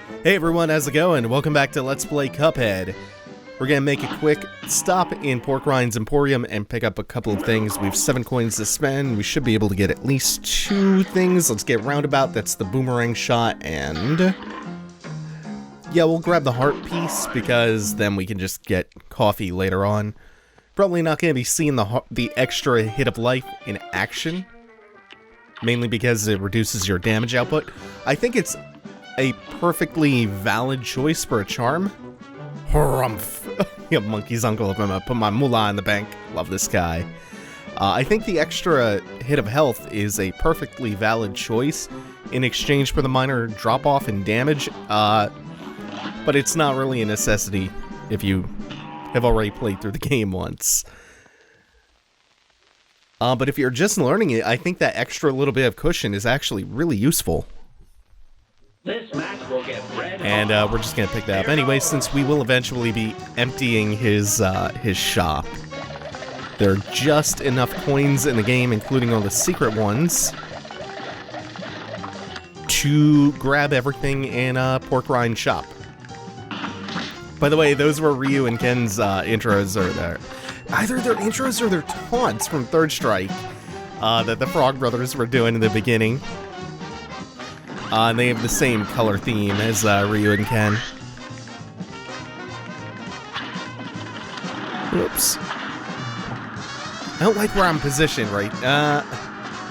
Hey everyone, how's it going? Welcome back to Let's Play Cuphead. We're gonna make a quick stop in Pork Rind's Emporium and pick up a couple of things. We have 7 coins to spend. We should be able to get at least 2 things. Let's get Roundabout, that's the boomerang shot, and... yeah, we'll grab the heart piece, because then we can just get coffee later on. Probably not gonna be seeing the extra hit of life in action. Mainly because it reduces your damage output. I think it's a perfectly valid choice for a charm. Harumph. Yeah, monkey's uncle. I'm gonna put my moolah in the bank. Love this guy. I think the extra hit of health is a perfectly valid choice in exchange for the minor drop-off in damage, but it's not really a necessity if you have already played through the game once. But if you're just learning it, I think that extra little bit of cushion is actually really useful. This match will get red and we're just gonna pick that up anyway, since we will eventually be emptying his shop. There are just enough coins in the game, including all the secret ones, to grab everything in Pork Rind shop. By the way, those were Ryu and Ken's intros, or either their intros or their taunts from Third Strike that the Frog Brothers were doing in the beginning. And they have the same color theme as Ryu and Ken. Whoops. I don't like where I'm positioned, right? Yeah,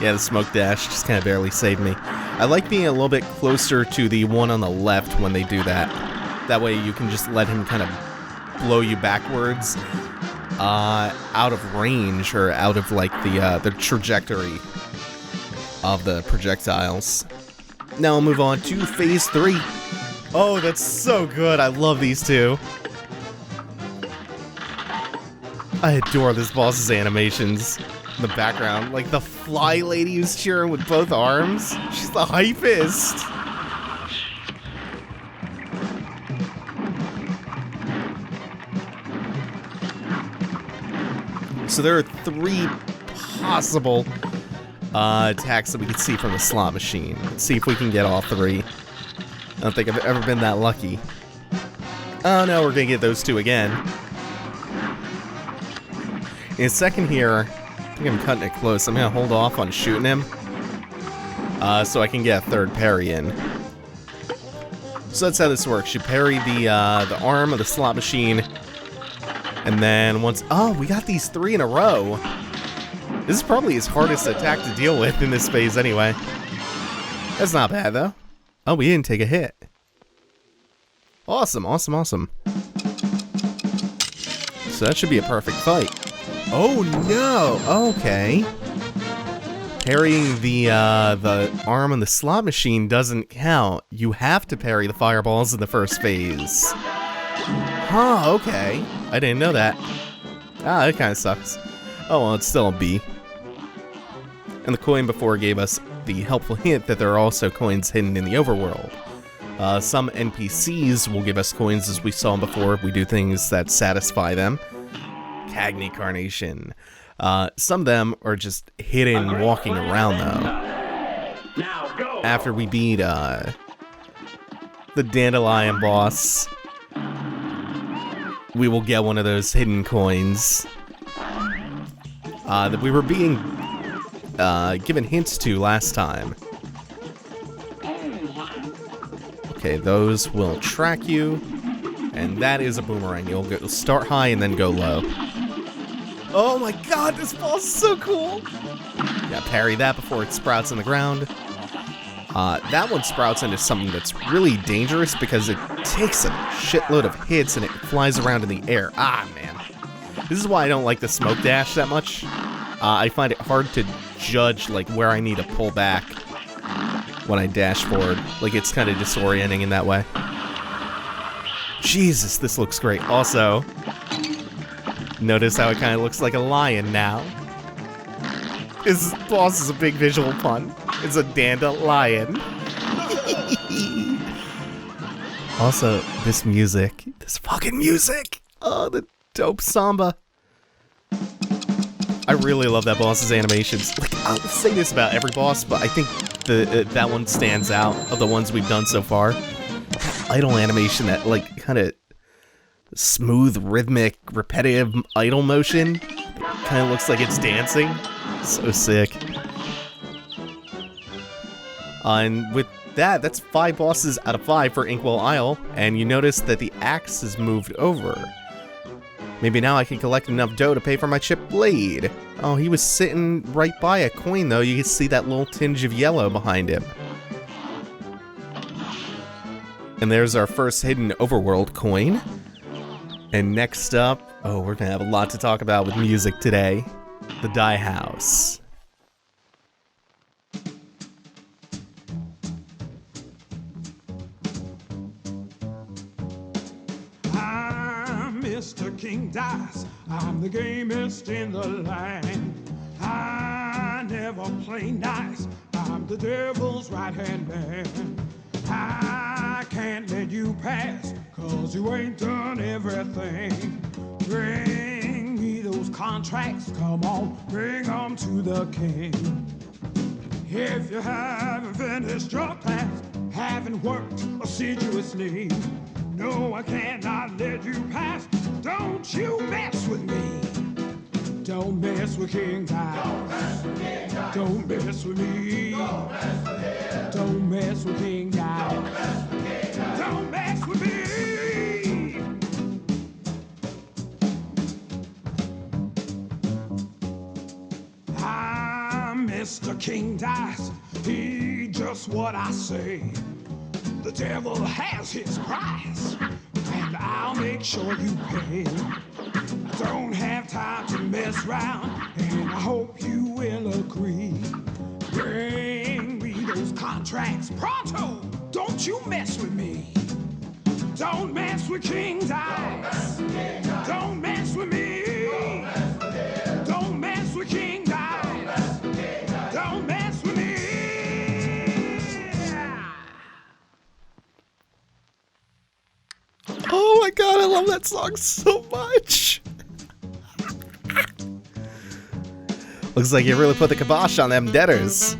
the smoke dash just kind of barely saved me. I like being a little bit closer to the one on the left when they do that. That way you can just let him kind of blow you backwards out of range, or out of like the trajectory of the projectiles. Now I'll move on to Phase 3. Oh, that's so good. I love these two. I adore this boss's animations in the background. Like the fly lady who's cheering with both arms. She's the hypest. So there are 3 possible attacks that we can see from the slot machine. Let's see if we can get all 3. I don't think I've ever been that lucky. Oh no, we're gonna get those 2 again. In a second here, I think I'm cutting it close. I'm gonna hold off on shooting him, so I can get a 3rd parry in. So that's how this works. You parry the arm of the slot machine, and then once... oh, we got these 3 in a row. This is probably his hardest attack to deal with in this phase anyway. That's not bad, though. Oh, we didn't take a hit. Awesome, awesome, awesome. So that should be a perfect fight. Oh, no! Okay. Parrying the arm on the slot machine doesn't count. You have to parry the fireballs in the first phase. Huh, okay. I didn't know that. Ah, that kind of sucks. Oh, well, it's still a B. And the coin before gave us the helpful hint that there are also coins hidden in the overworld. Some NPCs will give us coins, as we saw before, if we do things that satisfy them. Cagney Carnation. Some of them are just hidden walking around, though. Now go. After we beat the Dandelion boss, we will get one of those hidden coins that we were being given hints to last time. Okay, those will track you, and that is a boomerang. You'll start high and then go low. Oh my god, this boss is so cool! Yeah, parry that before it sprouts in the ground. That one sprouts into something that's really dangerous because it takes a shitload of hits and it flies around in the air. Ah, man. This is why I don't like the smoke dash that much. I find it hard to judge like where I need to pull back when I dash forward. Like, it's kind of disorienting in that way. Jesus, this looks great. Also, notice how it kind of looks like a lion now. This boss is a big visual pun. It's a dandelion. Also, this music. This fucking music! Oh, the dope samba. I really love that boss's animations. Like, I'll say this about every boss, but I think that one stands out of the ones we've done so far. That idle animation, that like kind of smooth, rhythmic, repetitive idle motion. Kind of looks like it's dancing. So sick. And with that's 5 bosses out of 5 for Inkwell Isle, and you notice that the axe is moved over. Maybe now I can collect enough dough to pay for my chipped blade. Oh, he was sitting right by a coin, though. You can see that little tinge of yellow behind him. And there's our first hidden Overworld coin. And next up, oh, we're gonna have a lot to talk about with music today. The Die House. Mr. King Dice, I'm the gamest in the land. I never play nice, I'm the devil's right-hand man. I can't let you pass, cause you ain't done everything. Bring me those contracts, come on, bring them to the king. If you haven't finished your task, haven't worked assiduously, no, I cannot let you pass. Don't you mess with me. Don't mess with King Dice. Don't mess with me. Don't mess with King Dice. Don't mess with me. I'm Mr. King Dice. He just what I say. The devil has his price, and I'll make sure you pay. I don't have time to mess around, and I hope you will agree. Bring me those contracts pronto. Don't you mess with me. Don't mess with King Dice. Don't mess with me. Don't mess with King Dice. Don't mess with me. Oh my god, I love that song so much. Looks like you really put the kibosh on them debtors.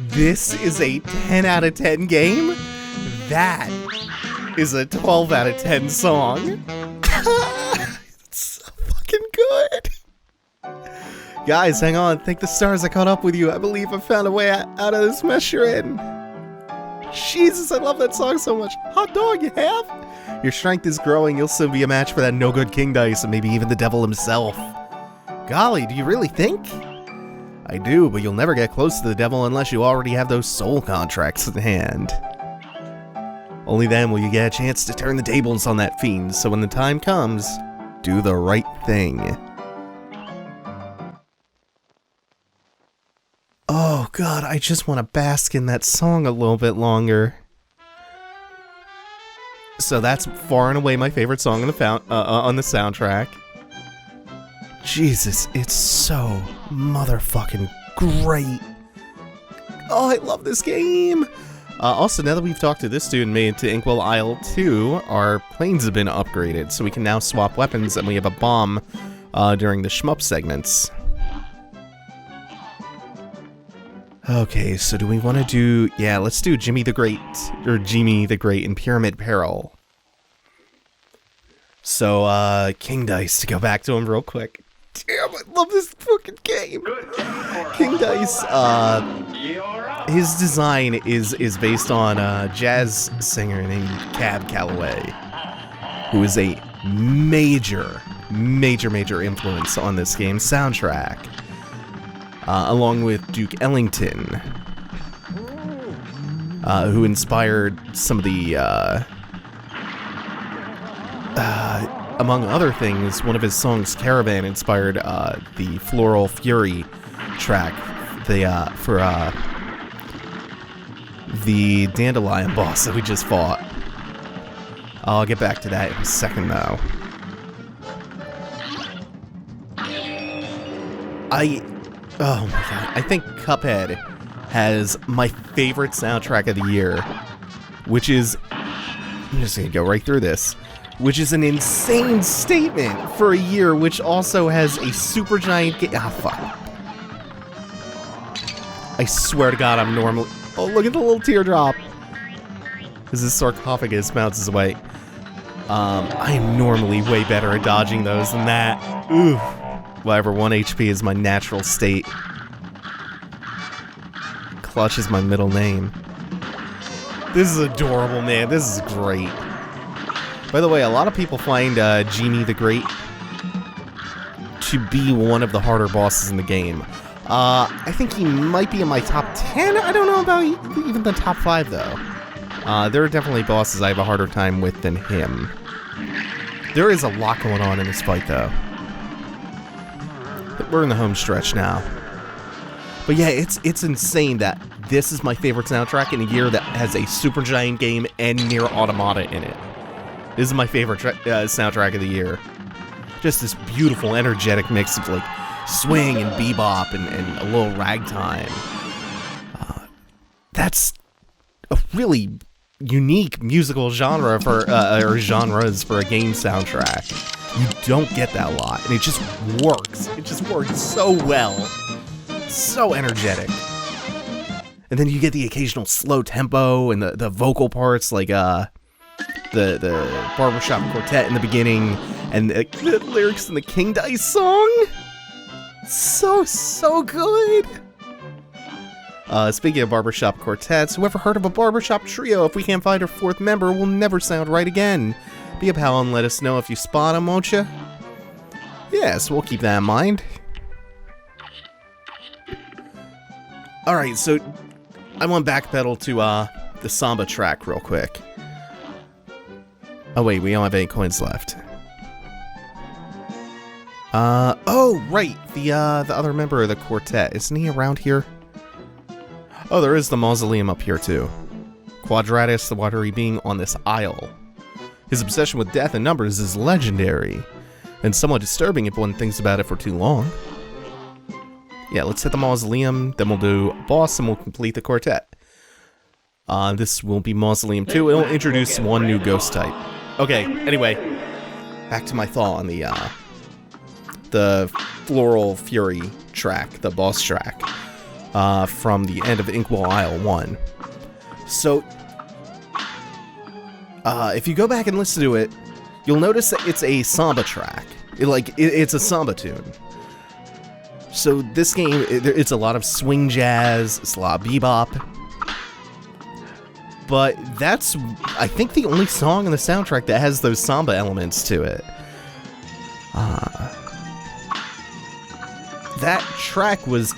This is a 10 out of 10 game. That is a 12 out of 10 song. It's so fucking good. Guys, hang on. Thank the stars I caught up with you. I believe I found a way out of this mess you're in. Jesus, I love that song so much. Hot dog, you have? Your strength is growing. You'll soon be a match for that no-good King Dice and maybe even the devil himself. Golly, do you really think? I do, but you'll never get close to the devil unless you already have those soul contracts in hand. Only then will you get a chance to turn the tables on that fiend, so when the time comes, do the right thing. Oh god, I just want to bask in that song a little bit longer. So that's far and away my favorite song on the soundtrack. Jesus, it's so motherfucking great. Oh, I love this game. Also, now that we've talked to this dude and made it to Inkwell Isle 2, our planes have been upgraded, so we can now swap weapons, and we have a bomb during the shmup segments. Okay, so do we want to do... Yeah, let's do Djimmi the Great in Pyramid Peril. So, King Dice, to go back to him real quick. Damn, I love this fucking game! King Dice, his design is based on a jazz singer named Cab Calloway, who is a major influence on this game's soundtrack. Along with Duke Ellington, who inspired some of the, among other things, one of his songs, Caravan, inspired the Floral Fury track for the Dandelion boss that we just fought. I'll get back to that in a second, though. Oh my god, I think Cuphead has my favorite soundtrack of the year, which is, I'm just gonna go right through this, which is an insane statement for a year which also has a super giant game. Ah, fuck. I swear to god I'm normally, oh look at the little teardrop. as this sarcophagus bounces away. I am normally way better at dodging those than that. Ooh. Whatever, 1 HP is my natural state. Clutch is my middle name. This is adorable, man. This is great. By the way, a lot of people find Genie the Great to be one of the harder bosses in the game. I think he might be in my top 10. I don't know about even the top 5, though. There are definitely bosses I have a harder time with than him. There is a lot going on in this fight, though. But we're in the home stretch now. But yeah, it's insane that this is my favorite soundtrack in a year that has a Supergiant game and Nier Automata in it. This is my favorite soundtrack of the year. Just this beautiful, energetic mix of like swing and bebop and a little ragtime. That's a really unique musical genre for or genres for a game soundtrack. You don't get that a lot, and it just works. It just works so well, so energetic. And then you get the occasional slow tempo and the vocal parts, like the barbershop quartet in the beginning, and the lyrics in the King Dice song. So good. Speaking of barbershop quartets, whoever heard of a barbershop trio? If we can't find our 4th member, we'll never sound right again. Be a pal and let us know if you spot them, won't you? Yes, we'll keep that in mind. Alright, so I want to backpedal to the Samba track real quick. Oh wait, we don't have any coins left. Oh right, the other member of the quartet, isn't he around here? Oh, there is the mausoleum up here too. Quadratus, the watery being on this isle. His obsession with death and numbers is legendary, and somewhat disturbing if one thinks about it for too long. Yeah, let's hit the mausoleum, then we'll do a boss, and we'll complete the quartet. This will be Mausoleum 2. It'll introduce one new ghost type. Okay, anyway, back to my thought on the Floral Fury track, the boss track, from the end of Inkwell Isle 1. So, if you go back and listen to it, you'll notice that it's a samba track. It's a samba tune. So this game, it's a lot of swing jazz, it's a lot of bebop. But that's, I think, the only song in the soundtrack that has those samba elements to it. That track was,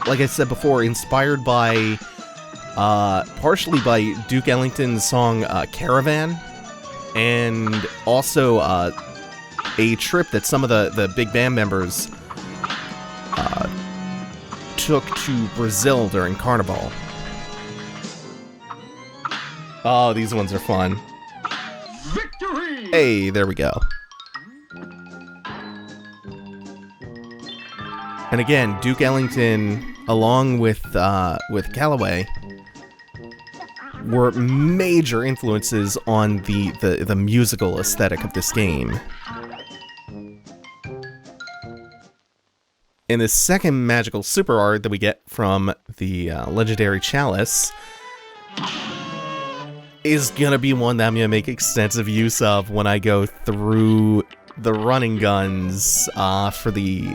like I said before, inspired by, partially by Duke Ellington's song Caravan, and also a trip that some of the big band members took to Brazil during Carnival. Oh, these ones are fun. Victory! Hey, there we go. And again, Duke Ellington, along with Calloway, were major influences on the musical aesthetic of this game. And the second magical super art that we get from the legendary chalice is gonna be one that I'm gonna make extensive use of when I go through the running guns for the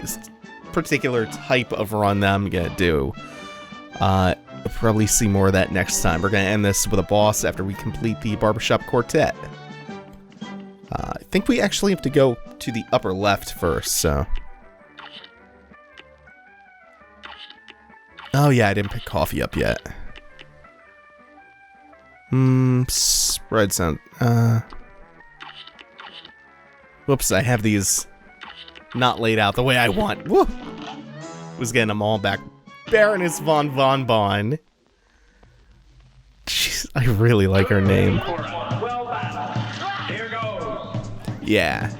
particular type of run that I'm gonna do. You'll probably see more of that next time. We're gonna end this with a boss after we complete the barbershop quartet. I think we actually have to go to the upper left first, so... Oh yeah, I didn't pick coffee up yet. Spread sound. Whoops, I have these not laid out the way I want. Woo! Was getting them all back. Baroness Von Bon Bon. Jeez, I really like her name. Yeah.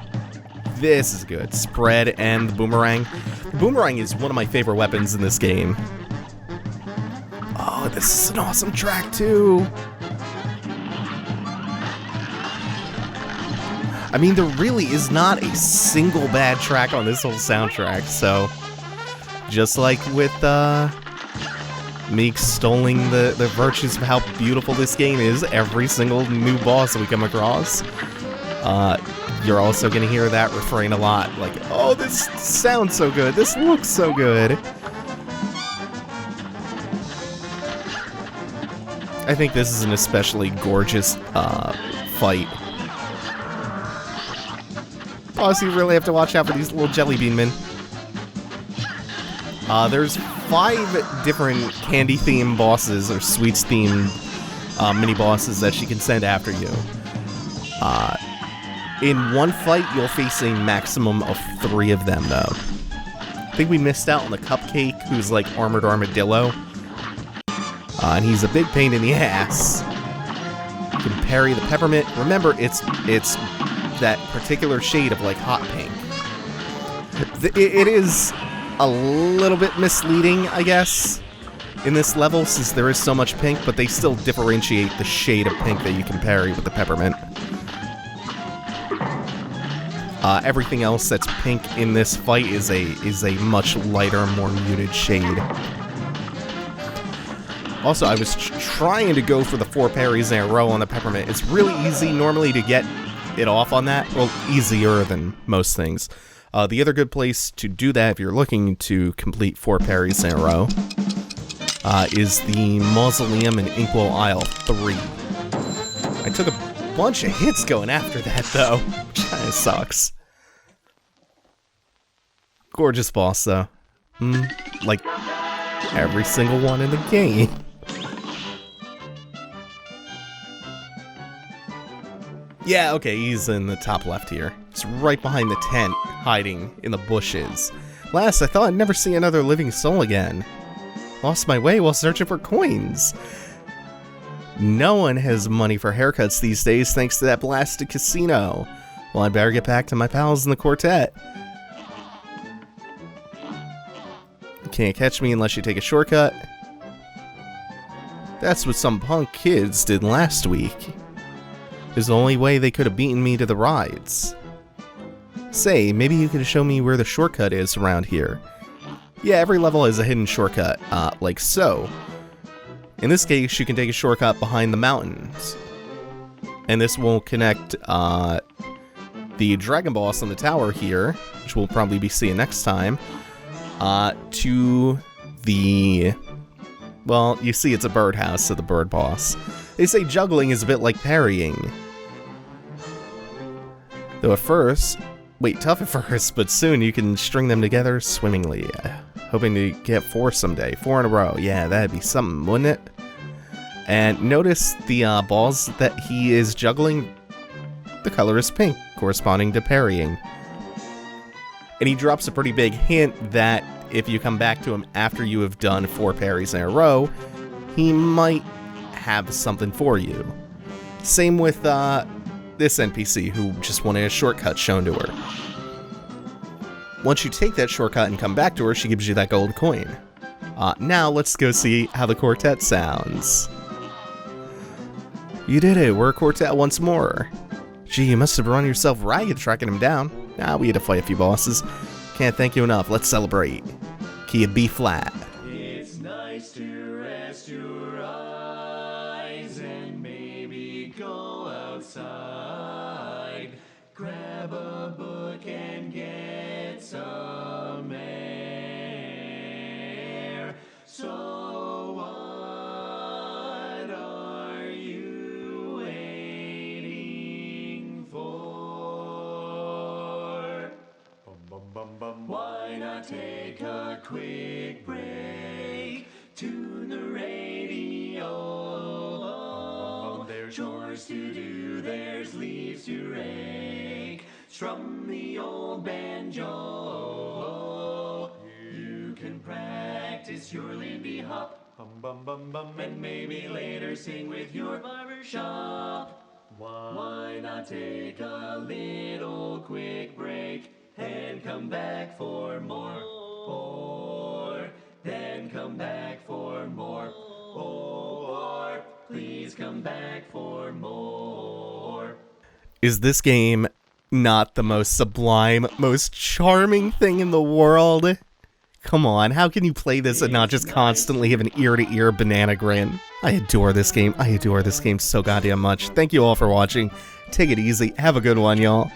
This is good. Spread and the boomerang. The boomerang is one of my favorite weapons in this game. Oh, this is an awesome track, too. I mean, there really is not a single bad track on this whole soundtrack, so... Just like with, me extolling the virtues of how beautiful this game is. Every single new boss that we come across. You're also going to hear that refrain a lot. Like, oh, this sounds so good. This looks so good. I think this is an especially gorgeous fight. Plus, you really have to watch out for these little jelly bean men. There's 5 different candy-themed bosses or sweets-themed mini-bosses that she can send after you. In one fight, you'll face a maximum of 3 of them, though. I think we missed out on the Cupcake, who's like Armored Armadillo. And he's a big pain in the ass. You can parry the Peppermint. Remember, it's that particular shade of like hot pink. It is a little bit misleading, I guess, in this level, since there is so much pink, but they still differentiate the shade of pink that you can parry with the Peppermint. Everything else that's pink in this fight is a much lighter, more muted shade. Also, I was trying to go for the 4 parries in a row on the Peppermint. It's really easy normally to get it off on that. Well, easier than most things. The other good place to do that, if you're looking to complete 4 parries in a row, is the Mausoleum in Inkwell Isle 3. I took a bunch of hits going after that, though, which kind of sucks. Gorgeous boss, though. Like every single one in the game. Yeah, okay, he's in the top left here. He's right behind the tent, hiding in the bushes. Last, I thought I'd never see another living soul again. Lost my way while searching for coins. No one has money for haircuts these days thanks to that blasted casino. Well, I'd better get back to my pals in the Quartet. You can't catch me unless you take a shortcut. That's what some punk kids did last week. It was the only way they could have beaten me to the rides. Say, maybe you could show me where the shortcut is around here. Yeah, every level has a hidden shortcut, like so. In this case, you can take a shortcut behind the mountains. And this will connect the dragon boss on the tower here, which we'll probably be seeing next time, to the... Well, you see it's a birdhouse, so the bird boss. They say juggling is a bit like parrying. Though at first... Wait, tough at first, but soon you can string them together swimmingly. Hoping to get 4 someday. 4 in a row. Yeah, that'd be something, wouldn't it? And notice the balls that he is juggling. The color is pink, corresponding to parrying. And he drops a pretty big hint that if you come back to him after you have done 4 parries in a row, he might have something for you. Same with this NPC who just wanted a shortcut shown to her. Once you take that shortcut and come back to her, she gives you that gold coin. Now let's go see how the Quartet sounds. You did it, we're a Quartet once more. Gee, you must have run yourself ragged tracking him down. We had to fight a few bosses. Can't thank you enough, let's celebrate. Key of B flat. It's nice to rest your eyes and maybe go outside. Grab a book and get some air. So what are you waiting for? Why not take a quick break? Tune the radio. There's chores to do, there's leaves to rake. Strum the old banjo. You can practice your Lindy Hop. And maybe later sing with your barbershop. Why not take a little quick break and come back for more? Or then come back for more. Or please come back for more. Is this game not the most sublime, most charming thing in the world? Come on, how can you play this and not just constantly have an ear-to-ear banana grin? I adore this game. I adore this game so goddamn much. Thank you all for watching. Take it easy. Have a good one, y'all.